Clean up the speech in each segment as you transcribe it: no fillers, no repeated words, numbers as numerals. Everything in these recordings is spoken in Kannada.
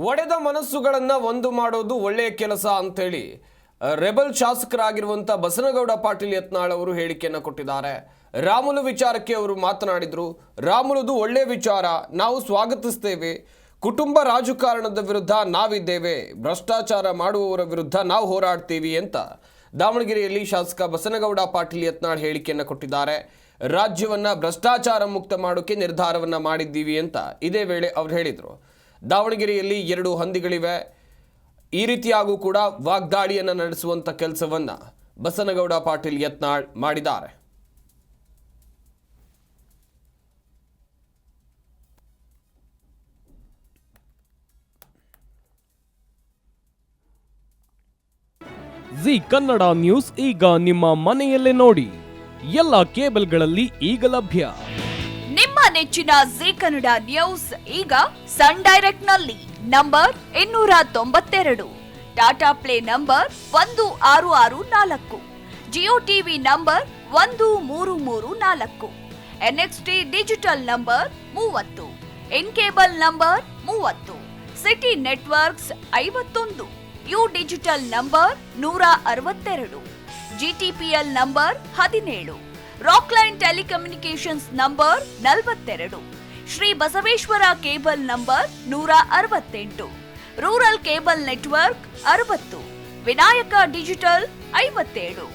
ಒಡೆದ ಮನಸ್ಸುಗಳನ್ನು ಒಂದು ಮಾಡೋದು ಒಳ್ಳೆಯ ಕೆಲಸ ಅಂತೇಳಿ ರೆಬಲ್ ಶಾಸಕರಾಗಿರುವಂಥ ಬಸನಗೌಡ ಪಾಟೀಲ್ ಯತ್ನಾಳ್ ಅವರು ಹೇಳಿಕೆಯನ್ನು ಕೊಟ್ಟಿದ್ದಾರೆ. ರಾಮುಲು ವಿಚಾರಕ್ಕೆ ಅವರು ಮಾತನಾಡಿದರು. ರಾಮುಲುದು ಒಳ್ಳೆಯ ವಿಚಾರ, ನಾವು ಸ್ವಾಗತಿಸ್ತೇವೆ. ಕುಟುಂಬ ರಾಜಕಾರಣದ ವಿರುದ್ಧ ನಾವಿದ್ದೇವೆ, ಭ್ರಷ್ಟಾಚಾರ ಮಾಡುವವರ ವಿರುದ್ಧ ನಾವು ಹೋರಾಡ್ತೀವಿ ಅಂತ ದಾವಣಗೆರೆಯಲ್ಲಿ ಶಾಸಕ ಬಸನಗೌಡ ಪಾಟೀಲ್ ಯತ್ನಾಳ್ ಹೇಳಿಕೆಯನ್ನು ಕೊಟ್ಟಿದ್ದಾರೆ. ರಾಜ್ಯವನ್ನು ಭ್ರಷ್ಟಾಚಾರ ಮುಕ್ತ ಮಾಡೋಕ್ಕೆ ನಿರ್ಧಾರವನ್ನು ಮಾಡಿದ್ದೀವಿ ಅಂತ ಇದೇ ವೇಳೆ ಅವರು ಹೇಳಿದರು. ದಾವಣಗೆರೆಯಲ್ಲಿ 2 ಹಂದಿಗಳಿವೆ, ಈ ರೀತಿಯಾಗೂ ಕೂಡ ವಾಗ್ದಾಳಿಯನ್ನು ನಡೆಸುವಂಥ ಕೆಲಸವನ್ನು ಬಸನಗೌಡ ಪಾಟೀಲ್ ಯತ್ನಾಳ್ ಮಾಡಿದ್ದಾರೆ. ಜಿ ಕನ್ನಡ ನ್ಯೂಸ್ ಈಗ ನಿಮ್ಮ ಮನೆಯಲ್ಲೇ ನೋಡಿ. ಎಲ್ಲ ಕೇಬಲ್ಗಳಲ್ಲಿ ಈಗ ಲಭ್ಯ. ನಿಮ್ಮ ನೆಚ್ಚಿನ ಜಿ ಕನ್ನಡ ನ್ಯೂಸ್ ಈಗ ಸನ್ ಡೈರೆಕ್ಟ್ ನಲ್ಲಿ number 292, Tata play number 1664, Jio TV number 1334, NXT digital number 30, in cable number 30, city networks 51, U digital number 162, GTPL number 17, Rockline telecommunications number 42, Shri Basaveshwara cable number 168, rural cable network 60, Vinayaka digital 57,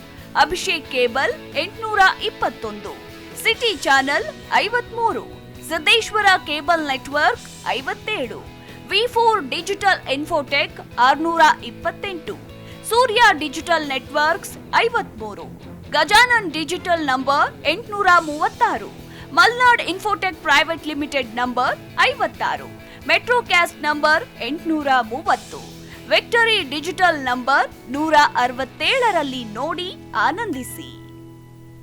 Abhishek cable 821, city channel 53, Siddeshwara cable network 57, ವಿ4 digital infotech 628, Surya digital networks 53, Gajanan digital number 836, Malnad infotech private limited number 56, metrocast number 830, victory digital number 167ರಲ್ಲಿ ನೋಡಿ ಆನಂದಿಸಿ.